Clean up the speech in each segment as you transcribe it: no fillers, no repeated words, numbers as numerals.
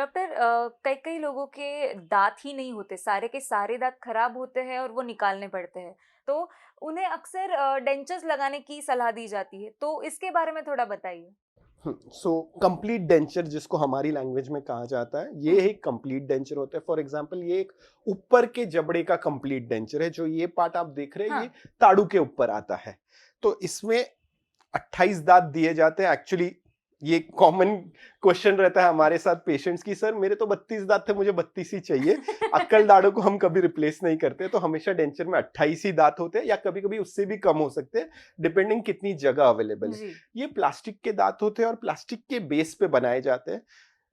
Doctor, कई कई लोगों के दांत ही नहीं होते, सारे के सारे दांत खराब होते हैं और वो निकालने पड़ते हैं। तो उन्हें अक्सर डेंचर्स लगाने की सलाह दी जाती है, तो इसके बारे में थोड़ा बताइए। सो कंप्लीट डेंचर जिसको हमारी लैंग्वेज में कहा जाता है, ये हम्म। एक कंप्लीट डेंचर होता है। फॉर एग्जांपल ये एक ऊपर के जबड़े का कंप्लीट डेंचर है। जो ये पार्ट आप देख रहे हैं, ये हाँ। ताड़ू के ऊपर आता है। तो इसमें 28 दांत दिए जाते हैं एक्चुअली। ये कॉमन क्वेश्चन रहता है हमारे साथ पेशेंट्स की, सर मेरे तो 32 दांत थे, मुझे 32 ही चाहिए। अक्कल दाढ़ों को हम कभी रिप्लेस नहीं करते, तो हमेशा डेंचर में 28 ही दांत होते हैं, या कभी कभी उससे भी कम हो सकते हैं, डिपेंडिंग कितनी जगह अवेलेबल है। जी। ये प्लास्टिक के दांत होते हैं और प्लास्टिक के बेस पे बनाए जाते हैं।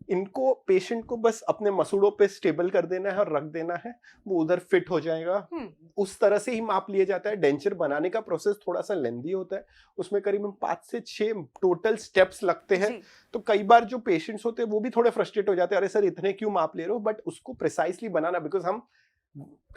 इनको पेशेंट को बस अपने मसूड़ों पे स्टेबल कर देना है और रख देना है, वो उधर फिट हो जाएगा। हम्म। उस तरह से ही माप लिया जाता है। डेंचर बनाने का प्रोसेस थोड़ा सा लेंदी होता है, उसमें करीबन 5 से 6 टोटल स्टेप्स लगते हैं। जी। तो कई बार जो पेशेंट्स होते हैं वो भी थोड़े फ्रस्ट्रेट हो जाते हैं, अरे सर इतने क्यों माप ले रहे हो, बट उसको प्रिसाइसली बनाना, बिकॉज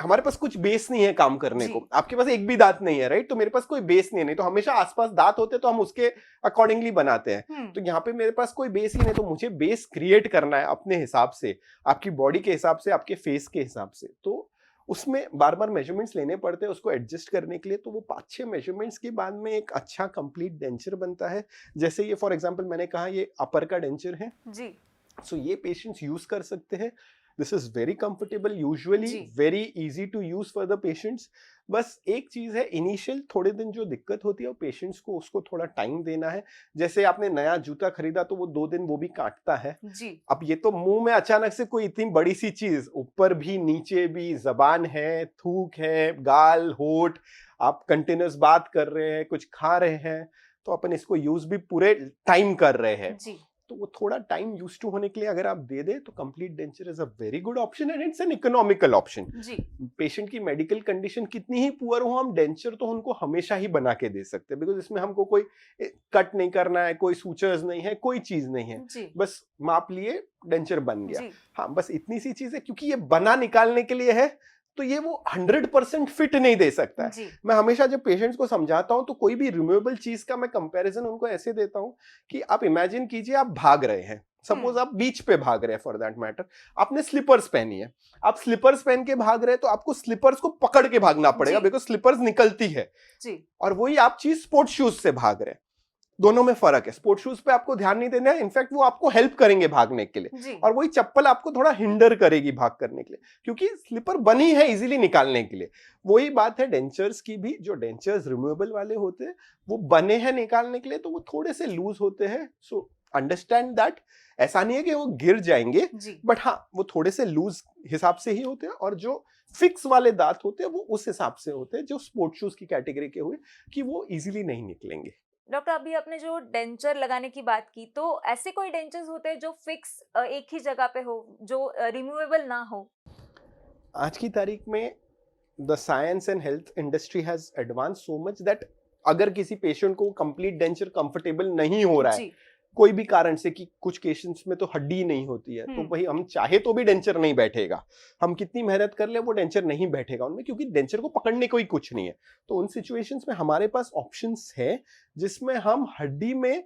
हमारे पास कुछ बेस नहीं है काम करने जी। को। आपके पास एक भी दांत नहीं है, राइट? तो मेरे पास कोई बेस नहीं है, नहीं तो हमेशा आसपास दांत होते तो हम उसके अकॉर्डिंगली बनाते हैं। हम्म। तो यहाँ पे मेरे पास कोई बेस ही नहीं, तो मुझे बेस क्रिएट करना है अपने हिसाब से, आपकी बॉडी के हिसाब से, आपके फेस के हिसाब से। तो उसमें बार बार मेजरमेंट्स लेने पड़ते हैं उसको एडजस्ट करने के लिए। तो वो 5-6 मेजरमेंट्स के बाद में एक अच्छा कंप्लीट डेंचर बनता है। जैसे ये फॉर एग्जांपल मैंने कहा, ये अपर का डेंचर है। जी। सो ये पेशेंट्स यूज कर सकते हैं। This is very comfortable, usually जी। Very easy to use for the patients. बस एक चीज है, इनिशियल थोड़े दिन जो दिक्कत होती है वो पेशेंट्स को उसको थोड़ा टाइम देना है। जैसे आपने नया जूता खरीदा तो वो 2 दिन वो भी काटता है। जी। अब ये तो मुंह में अचानक से कोई इतनी बड़ी सी चीज, ऊपर भी नीचे भी, जबान है, थूक है, गाल, होठ, आप कंटिन्यूस बात कर रहे हैं, कुछ खा रहे हैं, तो अपन इसको यूज भी पूरे टाइम कर रहे हैं। जी। तो वो थोड़ा टाइम यूज टू होने के लिए अगर आप दे दे तो complete denture is a very good option and it's an economical option. जी। पेशेंट की मेडिकल कंडीशन कितनी ही पुअर हो, हम डेंचर तो उनको हमेशा ही बना के दे सकते हैं, बिकॉज इसमें हमको कोई कट नहीं करना है, कोई सूचर्स नहीं है, कोई चीज नहीं है। जी। बस माप लिए, डेंचर बन गया। जी। हाँ, बस इतनी सी चीज है, क्योंकि ये बना निकालने के लिए है, तो ये वो 100% फिट नहीं दे सकता है। जी। मैं हमेशा जब पेशेंट्स को समझाता हूं तो कोई भी रिमूवेबल चीज का मैं कंपैरिजन उनको ऐसे देता हूं कि आप इमेजिन कीजिए, आप भाग रहे हैं, सपोज हम्म। आप बीच पे भाग रहे हैं फॉर दैट मैटर, आपने स्लीपर्स पहनी है। आप स्लीपर्स पहन के भाग रहे हैं तो आपको स्लीपर्स को पकड़ के भागना जी। पड़ेगा, बिकॉज स्लीपर्स निकलती है। जी। और वही आप चीज स्पोर्ट्स शूज से भाग रहे हैं, दोनों में फर्क है। स्पोर्ट्स शूज पे आपको ध्यान नहीं देना है, इनफैक्ट वो आपको हेल्प करेंगे भागने के लिए। जी। और वही चप्पल आपको थोड़ा हिंडर करेगी भाग करने के लिए, क्योंकि स्लीपर बनी है इजीली निकालने के लिए। वही बात है डेंचर्स की भी। जो डेंचर्स रिमूवेबल वाले होते हैं वो बने हैं निकालने के लिए, तो वो थोड़े से लूज होते हैं। So understand that. ऐसा नहीं है कि वो गिर जाएंगे, जी। बट हाँ, वो थोड़े से लूज हिसाब से ही होते हैं। और जो फिक्स वाले दांत होते हैं वो उस हिसाब से होते हैं, जो स्पोर्ट्स शूज की कैटेगरी के हुए, कि वो इजीली नहीं निकलेंगे। डॉक्टर, अभी आपने जो डेंचर लगाने की बात की, तो ऐसे कोई डेंचर्स होते हैं जो फिक्स एक ही जगह पे हो, जो रिमूवेबल ना हो? आज की तारीख में the science and health industry has advance so much that अगर किसी पेशेंट को कंप्लीट डेंचर कंफर्टेबल नहीं हो रहा है, जी। कोई भी कारण से, कि कुछ केसेस में तो हड्डी नहीं होती है, तो हम्म। वही हम चाहे तो भी डेंचर नहीं बैठेगा। हम कितनी मेहनत कर ले, वो डेंचर नहीं बैठेगा उनमें, क्योंकि डेंचर को पकड़ने कोई कुछ नहीं है। तो उन सिचुएशंस में हमारे पास ऑप्शंस है, जिसमें हम हड्डी में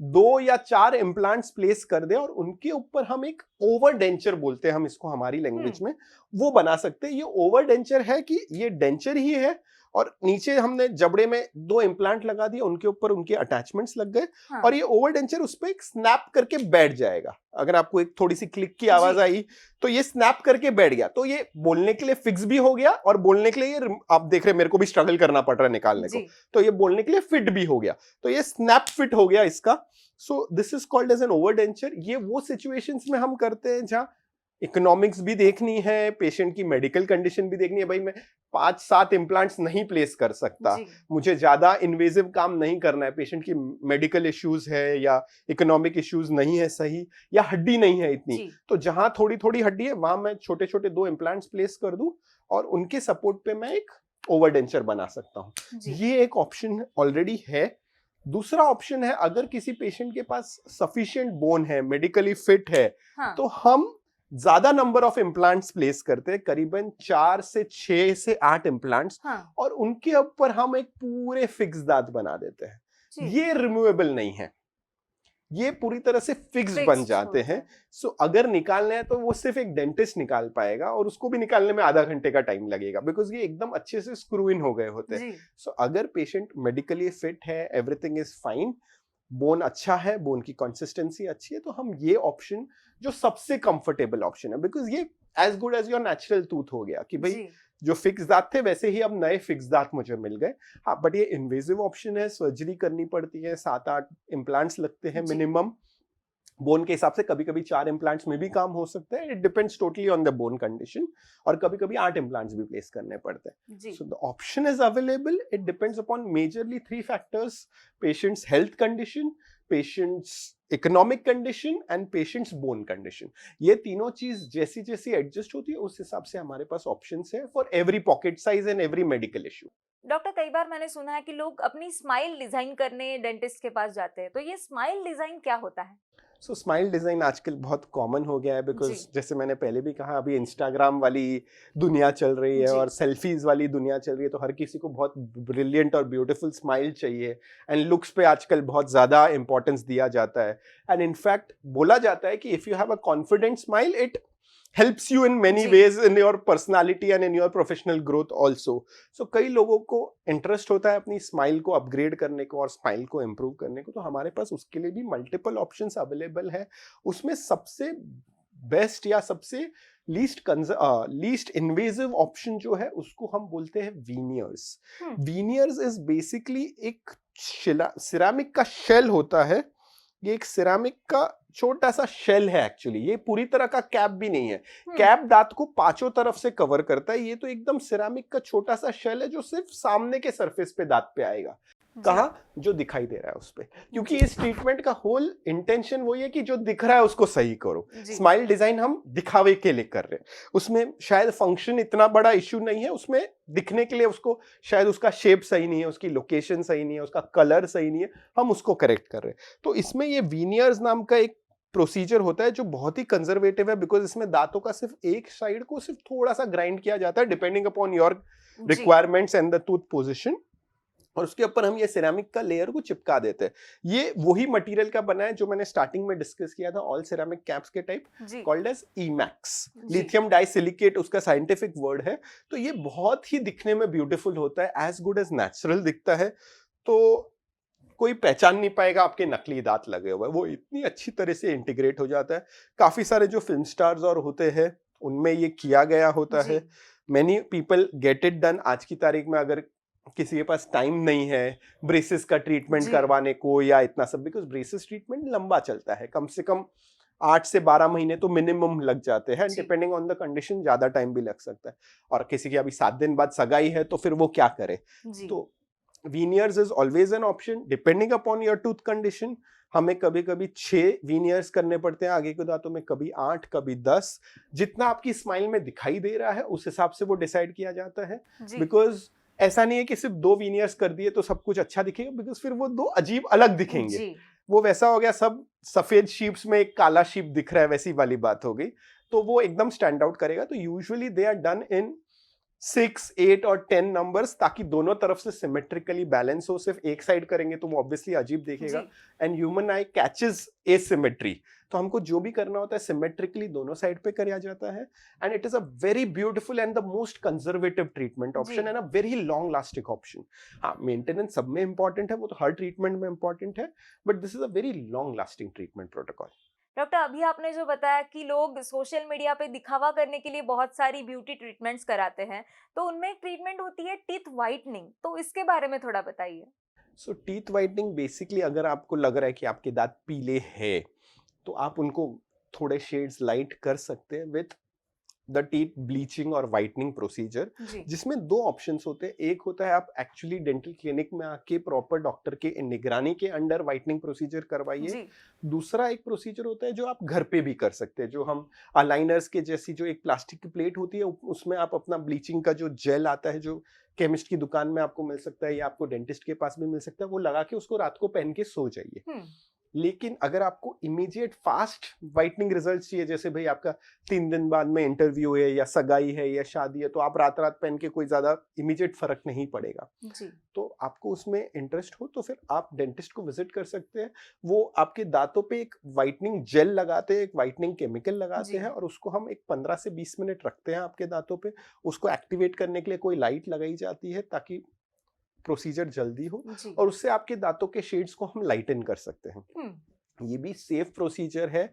2 या 4 इम्प्लांट्स प्लेस कर दें और उनके ऊपर हम एक ओवर डेंचर बोलते हैं हम इसको हमारी लैंग्वेज हम्म। में, वो बना सकते हैं। ये ओवर डेंचर है कि ये डेंचर ही है, और नीचे हमने जबड़े में 2 इम्प्लांट लगा दिए, उनके ऊपर उनके अटैचमेंट्स लग गए, हाँ। और ये ओवर डेंचर उस पर एक स्नैप करके बैठ जाएगा। अगर आपको एक थोड़ी सी क्लिक की जी। आवाज आई, तो ये स्नैप करके बैठ गया। तो ये बोलने के लिए फिक्स भी हो गया, और बोलने के लिए ये, आप देख रहे हैं मेरे को भी स्ट्रगल करना पड़ रहा है निकालने जी। को, तो ये बोलने के लिए फिट भी हो गया। तो ये स्नैप फिट हो गया इसका। So this is called as an over denture. ये वो सिचुएशंस में हम करते हैं जहां इकोनॉमिक्स भी देखनी है, पेशेंट की मेडिकल कंडीशन भी देखनी है। भाई मैं 5-7 इम्प्लांट्स नहीं प्लेस कर सकता, जी। मुझे ज्यादा इन्वेजिव काम नहीं करना है, पेशेंट की मेडिकल इश्यूज है या इकोनॉमिक इश्यूज नहीं है सही, या हड्डी नहीं है इतनी, जी। तो जहां थोड़ी थोड़ी हड्डी है वहां मैं छोटे छोटे 2 इम्प्लांट्स प्लेस कर दूं, और उनके सपोर्ट पे मैं एक ओवरडेंचर बना सकता हूं। जी। ये एक ऑप्शन ऑलरेडी है। दूसरा ऑप्शन है, अगर किसी पेशेंट के पास सफिशिएंट बोन है, मेडिकली फिट है, हाँ। तो हम ज्यादा नंबर ऑफ इम्प्लांट्स प्लेस करते हैं, करीबन 4 से 6 से 8 इम्प्लांट्स, हाँ। और उनके ऊपर हम एक पूरे फिक्स दांत बना देते हैं। जी। ये रिमूवेबल नहीं है। ये पूरी तरह से फिक्स्ड बन फिक्स्ड जाते होता हैं। है। सो अगर निकालना है तो वो सिर्फ एक डेंटिस्ट निकाल पाएगा, और उसको भी निकालने में आधा घंटे का टाइम लगेगा, बिकॉज ये एकदम अच्छे से स्क्रू इन हो गए होते हैं। जी। सो अगर पेशेंट मेडिकली फिट है, एवरीथिंग इज फाइन, बोन अच्छा है, बोन की कंसिस्टेंसी अच्छी है, तो हम ये ऑप्शन जो सबसे कंफर्टेबल ऑप्शन है, बिकॉज ये as good as your natural tooth हो गया कि भाई जी। जो फिक्स दांत थे वैसे ही अब नए फिक्स दांत मुझे मिल गए। हाँ, बट ये इन्वेजिव ऑप्शन है, सर्जरी करनी पड़ती है, 7-8 इम्प्लांट्स लगते हैं जी। मिनिमम। बोन के हिसाब से कभी कभी 4 इम्प्लांट्स में भी काम हो सकता है, it depends totally on the bone condition, और कभी कभी 8 इम्प्लांट्स भी प्लेस करने पड़ते हैं। जी। So the option is available, it depends upon majorly 3 factors: patients health condition, patients economic condition and patients bone condition. ये तीनों चीज जैसी जैसी एडजस्ट होती है उस हिसाब से हमारे पास ऑप्शंस है for every pocket size and every medical issue. Doctor, कई बार मैंने सुना है कि लोग अपनी स्माइल डिजाइन करने डेंटिस्ट के पास जाते हैं, तो ये स्माइल डिजाइन क्या होता है? सो स्माइल डिजाइन आजकल बहुत कॉमन हो गया है, जी। बिकॉज जैसे मैंने पहले भी कहा, अभी इंस्टाग्राम वाली दुनिया चल रही है जी। और सेल्फीज वाली दुनिया चल रही है, तो हर किसी को बहुत ब्रिलियंट और ब्यूटीफुल स्माइल चाहिए, एंड लुक्स पे आजकल बहुत ज्यादा इंपॉर्टेंस दिया जाता है। एंड इनफैक्ट बोला जाता है कि if you have a confident smile, it helps you in many जी। ways in your personality and in your professional growth also. So कई लोगों को इंटरेस्ट होता है अपनी स्माइल को अपग्रेड करने को और स्माइल को इम्प्रूव करने को, तो हमारे पास उसके लिए भी मल्टीपल ऑप्शंस अवेलेबल है। उसमें सबसे बेस्ट या सबसे लीस्ट इन्वेजिव ऑप्शन जो है उसको हम बोलते हैं वीनियर्स। वीनियर्स इज बेसिकली एक सिरामिक का शेल होता है। ये एक सिरामिक का छोटा सा शेल है एक्चुअली, ये पूरी तरह का कैप भी नहीं है। कैप दांत को पांचों तरफ से कवर करता है, ये तो एकदम सिरामिक का छोटा सा शेल है जो सिर्फ सामने के सरफेस पे दांत पे आएगा। कहाँ? जो दिखाई दे रहा है उस पे, क्योंकि इस ट्रीटमेंट का होल इंटेंशन वही है कि जो दिख रहा है उसको सही करो। स्माइल डिजाइन हम दिखावे के लिए कर रहे हैं, उसमें शायद फंक्शन इतना बड़ा इश्यू नहीं है, उसमें दिखने के लिए उसको शायद उसका शेप सही नहीं है, उसकी लोकेशन सही नहीं है, उसका कलर सही नहीं है, हम उसको करेक्ट कर रहे हैं। तो इसमें ये वीनियर्स नाम का एक प्रोसीजर होता है जो बहुत ही कंजर्वेटिव है, बिकॉज इसमें दांतों का सिर्फ एक साइड को सिर्फ थोड़ा सा ग्राइंड किया जाता है depending upon your requirements and the tooth position, और उसके ऊपर हम ये सिरेमिक का लेयर को चिपका देते हैं। ये वही मटेरियल का बना है जो मैंने स्टार्टिंग में डिस्कस किया था, ऑल सिरेमिक कैप्स के type, called as emax, lithium disilicate उसका साइंटिफिक वर्ड है। तो ये बहुत ही दिखने में ब्यूटीफुल होता है, एज गुड एज नेचुरल दिखता है, तो कोई पहचान नहीं पाएगा आपके नकली दांत लगे हुए, वो इतनी अच्छी तरह से इंटीग्रेट हो जाता है। काफी सारे जो फिल्म स्टार्स और होते हैं उनमें ये किया गया होता है। Many people get it done. आज की तारीख में अगर किसी के पास टाइम नहीं है ब्रेसेस का ट्रीटमेंट करवाने को या इतना सब, बिकॉज ब्रेसेस ट्रीटमेंट लंबा चलता है, कम से कम 8 से 12 महीने तो मिनिमम लग जाते हैं, डिपेंडिंग ऑन द कंडीशन ज्यादा टाइम भी लग सकता है। और किसी की अभी 7 दिन बाद सगाई है तो फिर वो क्या करे, तो veneers is always an option depending upon your tooth condition. हमें कभी कभी 6 वीनियर्स करने पड़ते हैं आगे के दांतों में, कभी 8, कभी 10, जितना आपकी स्माइल में दिखाई दे रहा है उस हिसाब से वो डिसाइड किया जाता है। बिकॉज ऐसा नहीं है कि सिर्फ 2 वीनियर्स कर दिए तो सब कुछ अच्छा दिखेगा, बिकॉज फिर वो 2 अजीब अलग दिखेंगे। वो वैसा हो गया, सब सफेद शीप्स में एक काला शीप दिख रहा है, वैसी वाली बात हो गई, तो वो एकदम स्टैंड आउट करेगा। तो usually they are done in 6, 8 और 10 नंबर्स, ताकि दोनों तरफ से सिमेट्रिकली बैलेंस हो। सिर्फ एक साइड करेंगे तो वो ऑब्वियसली अजीब दिखेगा, and human I catches asymmetry, तो हमको जो भी करना होता है सिमेट्रिकली दोनों साइड पे किया जाता है, and it is a very beautiful and the most conservative treatment option and a very long lasting option. हाँ, मेंटेनेंस सब में इंपॉर्टेंट है, वो तो हर ट्रीटमेंट में इंपॉर्टेंट है, but this is a very long lasting treatment protocol. Doctor, अभी आपने जो बताया कि लोग सोशल मीडिया पे दिखावा करने के लिए बहुत सारी ब्यूटी ट्रीटमेंट्स कराते हैं, तो उनमें एक ट्रीटमेंट होती है टीथ व्हाइटनिंग, तो इसके बारे में थोड़ा बताइए। सो टीथ व्हाइटनिंग बेसिकली, अगर आपको लग रहा है कि आपके दांत पीले हैं तो आप उनको थोड़े शेड्स लाइट कर सकते हैं विथ द टीथ ब्लीचिंग और वाइटनिंग प्रोसीजर, जिसमें 2 ऑप्शंस होते हैं। एक होता है आप एक्चुअली डेंटल क्लिनिक में आके प्रॉपर डॉक्टर के निगरानी के अंडर वाइटनिंग प्रोसीजर करवाइए। दूसरा एक प्रोसीजर होता है जो आप घर पे भी कर सकते हैं, जो हम अलाइनर्स के जैसी जो एक प्लास्टिक की प्लेट होती है उसमें आप अपना ब्लीचिंग का जो जेल आता है, जो केमिस्ट की दुकान में आपको मिल सकता है या आपको डेंटिस्ट के पास भी मिल सकता है, वो लगा के उसको रात को पहन के सो जाइए। लेकिन अगर आपको इमीडिएट फास्ट वाइटनिंग रिजल्ट चाहिए, जैसे भाई आपका 3 दिन बाद में इंटरव्यू है या सगाई है या शादी है, तो आप रात रात पहन के कोई ज्यादा इमीडिएट फर्क नहीं पड़ेगा, जी तो आपको उसमें इंटरेस्ट हो तो फिर आप डेंटिस्ट को विजिट कर सकते हैं। वो आपके दांतों पे एक वाइटनिंग जेल लगाते हैं, एक वाइटनिंग केमिकल लगाते जी हैं, और उसको हम एक 15 से 20 मिनट रखते हैं आपके दांतों पे। उसको एक्टिवेट करने के लिए कोई लाइट लगाई जाती है ताकि प्रोसीजर जल्दी हो, जी और उससे आपके दांतों के शेड्स को हम लाइटन कर सकते हैं। हम्म ये भी सेफ प्रोसीजर है,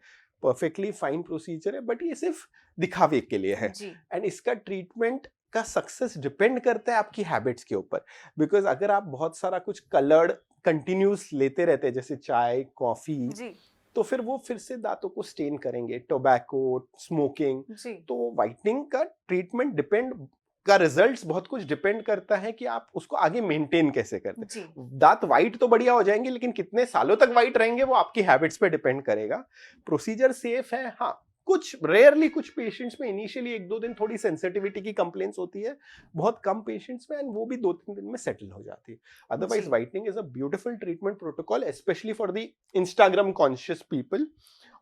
परफेक्टली फाइन प्रोसीजर है, बट ये सिर्फ दिखावे के लिए है। जी एंड इसका ट्रीटमेंट का सक्सेस डिपेंड करता है आपकी हैबिट्स के ऊपर। बिकॉज अगर आप बहुत सारा कुछ कलर्ड कंटिन्यूस लेते रहते हैं, जैसे चाय कॉफी, जी तो फिर वो फिर से दांतों को स्टेन करेंगे, टोबैको, स्मोकिंग। जी तो वाइटनिंग का ट्रीटमेंट डिपेंड का रिजल्ट्स बहुत कुछ डिपेंड करता है कि आप उसको आगे मेंटेन कैसे करते जी हैं। दांत वाइट तो बढ़िया हो जाएंगे, लेकिन कितने सालों तक वाइट रहेंगे वो आपकी हैबिट्स पे डिपेंड करेगा। प्रोसीजर सेफ है, हाँ कुछ रेयरली कुछ पेशेंट्स में इनिशियली 1-2 दिन थोड़ी सेंसिटिविटी की कंप्लेंट्स होती है, बहुत कम पेशेंट्स में, एंड वो भी 2-3 दिन में सेटल हो जाती है। अदरवाइज जी whitening is a beautiful treatment protocol, specially for the Instagram conscious people.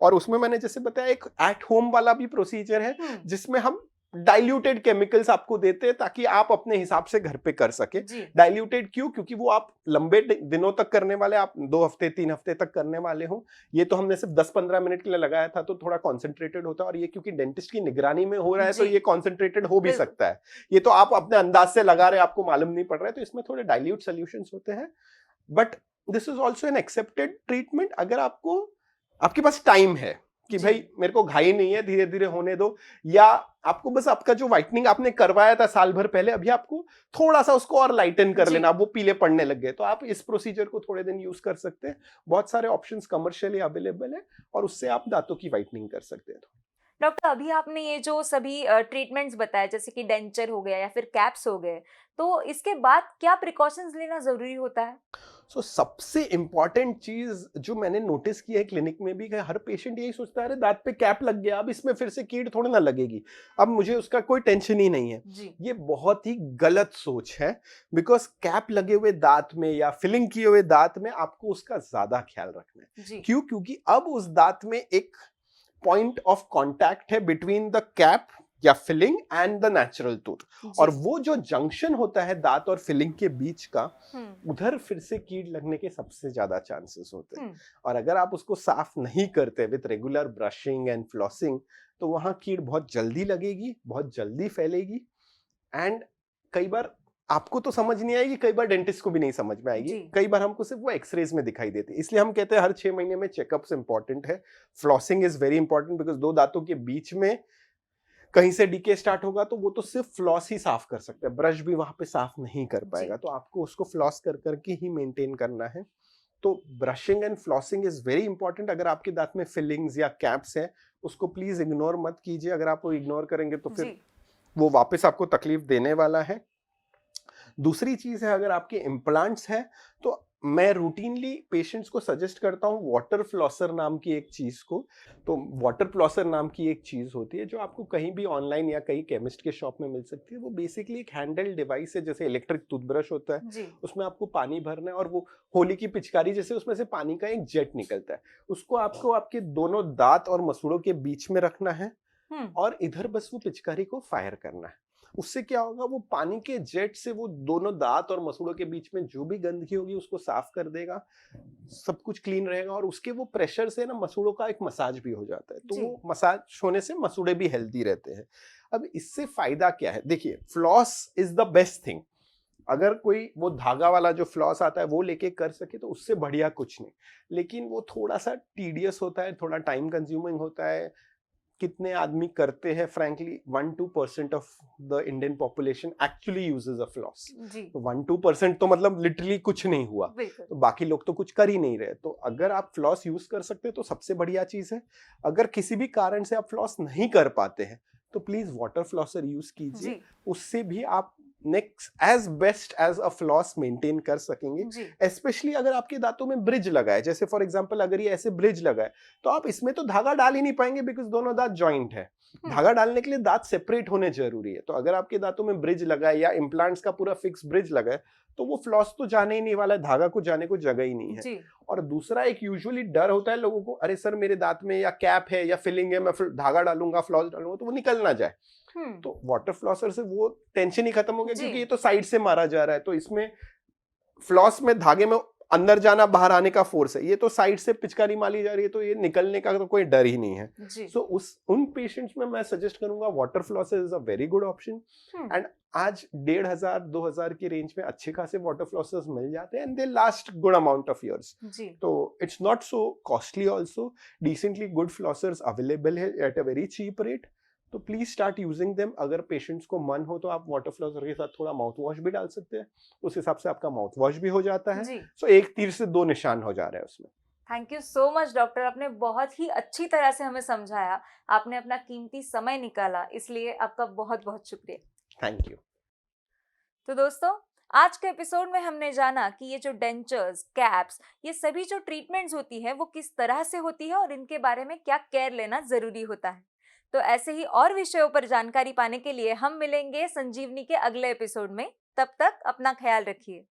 और उसमें मैंने जैसे बताया एक एट होम वाला भी प्रोसीजर है, जिसमें हम डाइल्यूटेड केमिकल्स आपको देते हैं ताकि आप अपने हिसाब से घर पे कर सके। जी डाइल्यूटेड क्यों? क्योंकि वो आप लंबे दिनों तक करने वाले, आप 2 हफ्ते 3 हफ्ते तक करने वाले हो। ये तो हमने सिर्फ 10-15 मिनट के लिए लगाया था, तो थोड़ा कॉन्सेंट्रेटेड होता है, और ये क्योंकि डेंटिस्ट की निगरानी में हो रहा है तो जी ये कॉन्सेंट्रेटेड हो भी बिल्कुल सकता है। ये तो आप अपने अंदाज से लगा रहे हैं, आपको मालूम नहीं पड़ रहा है, तो इसमें थोड़े डाइल्यूट सोल्यूशंस होते हैं। But this is also an accepted treatment अगर आपके पास टाइम है कि जी भाई मेरे को घाई नहीं है, धीरे धीरे होने दो, या आपको बस आपका जो व्हाइटनिंग आपने करवाया था साल भर पहले, अभी आपको थोड़ा सा उसको और लाइटन कर जी लेना, वो पीले पड़ने लग गए, तो आप इस प्रोसीजर को थोड़े दिन यूज कर सकते हैं। बहुत सारे ऑप्शंस कमर्शियली अवेलेबल है, और उससे आप दांतों की व्हाइटनिंग कर सकते हैं। डॉक्टर अभी आपने ये जो सभी ट्रीटमेंट्स बताए जैसे कि डेंचर हो गया या फिर कैप्स हो गए, तो इसके बाद क्या प्रिकॉशंस लेना जरूरी होता है? सबसे इंपॉर्टेंट चीज जो मैंने नोटिस की है क्लिनिक में भी, कि हर पेशेंट यही सोचता है अरे दांत पे कैप लग गया, अब इसमें फिर से कीड़ थोड़ी ना लगेगी, अब मुझे उसका कोई टेंशन ही नहीं है। जी ये बहुत ही गलत सोच है। बिकॉज कैप लगे हुए दांत में या फिलिंग किए हुए दांत में आपको उसका ज्यादा ख्याल रखना है। जी क्यों? क्योंकि अब उस दांत में एक पॉइंट ऑफ कांटेक्ट है बिटवीन द कैप या filling and the natural tooth, और जी वो जो जंक्शन होता है दांत और फिलिंग के बीच का, हम्म उधर फिर से कीड़ लगने के सबसे ज्यादा चांसेस होते हैं। हम्म और अगर आप उसको साफ नहीं करते with regular brushing and flossing, तो वहां कीड़ बहुत जल्दी लगेगी, बहुत जल्दी फैलेगी, एंड कई बार आपको तो समझ नहीं आएगी, कई बार डेंटिस्ट को भी नहीं समझ में आएगी, जी कई बार हमको सिर्फ वो एक्सरेज में दिखाई देती है। इसलिए हम कहते हैं हर 6 महीने में चेकअप्स इंपॉर्टेंट है। Flossing is very important, because 2 दांतों के बीच में कहीं से डीके स्टार्ट होगा तो वो तो सिर्फ फ्लॉस ही साफ कर सकते हैं, ब्रश भी वहां पे साफ नहीं कर पाएगा, तो आपको उसको फ्लॉस कर करके ही मेंटेन करना है। तो brushing and flossing is very important. अगर आपके दांत में फिलिंग्स या कैप्स हैं, उसको प्लीज इग्नोर मत कीजिए। अगर आप वो इग्नोर करेंगे तो जी फिर वो वापस आपको तकलीफ देने वाला है। दूसरी चीज है, अगर आपके इम्प्लांट्स हैं तो मैं रूटीनली पेशेंट्स को सजेस्ट करता हूँ वाटर फ्लॉसर नाम की एक चीज को। तो वाटर फ्लॉसर नाम की एक चीज होती है जो आपको कहीं भी ऑनलाइन या कहीं केमिस्ट के शॉप में मिल सकती है। वो बेसिकली एक हैंडल डिवाइस है, जैसे इलेक्ट्रिक टूथब्रश होता है, जी उसमें आपको पानी भरना है, और वो होली की पिचकारी जैसे उसमें से पानी का एक जेट निकलता है, उसको आपको आपके दोनों दांत और मसूड़ों के बीच में रखना है, और इधर बस वो पिचकारी को फायर करना है। उससे क्या होगा, वो पानी के जेट से वो दोनों दांत और मसूड़ों के बीच में जो भी गंदगी होगी उसको साफ कर देगा, सब कुछ क्लीन रहेगा, और उसके वो प्रेशर से ना मसूड़ों का एक मसाज भी हो जाता है, तो जी वो मसाज होने से मसूड़े भी हेल्दी रहते हैं। अब इससे फायदा क्या है? देखिए, floss is the best thing. अगर कोई वो धागा वाला जो फ्लॉस आता है वो लेके कर सके तो उससे बढ़िया कुछ नहीं, लेकिन वो थोड़ा सा टीडियस होता है, थोड़ा टाइम कंज्यूमिंग होता है। कितने आदमी करते हैं? Frankly 1-2% of the Indian population actually uses a floss. जी तो 1-2% तो मतलब लिटरली कुछ नहीं हुआ, बिल्कुल तो बाकी लोग तो कुछ कर ही नहीं रहे। तो अगर आप फ्लॉस यूज कर सकते हैं तो सबसे बढ़िया चीज है। अगर किसी भी कारण से आप फ्लॉस नहीं कर पाते हैं तो प्लीज वाटर फ्लॉसर यूज कीजिए, जी उससे भी आप next as best as a floss maintain कर सकेंगे। जी स्पेशली अगर आपके दांतों में ब्रिज लगा है, जैसे फॉर एग्जांपल अगर ये ऐसे ब्रिज लगा है, तो आप इसमें तो धागा डाल ही नहीं पाएंगे बिकॉज दोनों दांत जॉइंट है। हम्म। धागा डालने के लिए दांत सेपरेट होने जरूरी है। तो अगर आपके दांतों में ब्रिज लगा है या इम्प्लांट्स का पूरा फिक्स ब्रिज लगा है तो वो फ्लॉस तो जाने ही नहीं वाला है, धागा को जाने को जगह ही नहीं है। जी। और दूसरा एक यूजुअली डर होता है लोगों को, अरे सर मेरे दांत में या कैप है या फिलिंग है, मैं फिर धागा डालूंगा फ्लॉस डालूंगा तो वो निकल ना जाए। हम्म। तो वाटर फ्लॉसर से वो टेंशन ही खत्म हो गया, जी। क्योंकि ये तो साइड से मारा जा रहा है। तो इसमें फ्लॉस में धागे में अंदर जाना बाहर आने का फोर्स है, ये तो साइड से पिचकारी मारी जा रही है, तो ये निकलने का तो कोई डर ही नहीं है। जी। सो उन पेशेंट्स में मैं सजेस्ट करूंगा water flosses is a very good option. And आज 1,500-2,000 की रेंज में अच्छे खासे वाटर फ्लॉसेस मिल जाते हैं and they last good amount of years. जी। तो it's not so costly, also decently good flossers available है at a very cheap rate. तो प्लीज स्टार्ट यूजिंग देम। अगर पेशेंट्स को मन हो तो आप वाटर फ्लॉसर के साथ थोड़ा माउथ वॉश भी डाल सकते हैं, उस हिसाब से आपका माउथ वॉश भी हो जाता है। जी। सो एक तीर से दो निशान हो जा रहे हैं उसमें। Thank you so much doctor, आपने बहुत ही अच्छी तरह से हमें समझाया, आपने अपना कीमती समय निकाला, इसलिए आपका बहुत बहुत शुक्रिया। Thank you. तो दोस्तों, आज के एपिसोड में हमने जाना कि ये जो डेंचर्स, कैप्स, ये सभी जो ट्रीटमेंट्स होती है वो किस तरह से होती है और इनके बारे में क्या केयर लेना जरूरी होता है। तो ऐसे ही और विषयों पर जानकारी पाने के लिए हम मिलेंगे संजीवनी के अगले एपिसोड में। तब तक अपना ख्याल रखिए।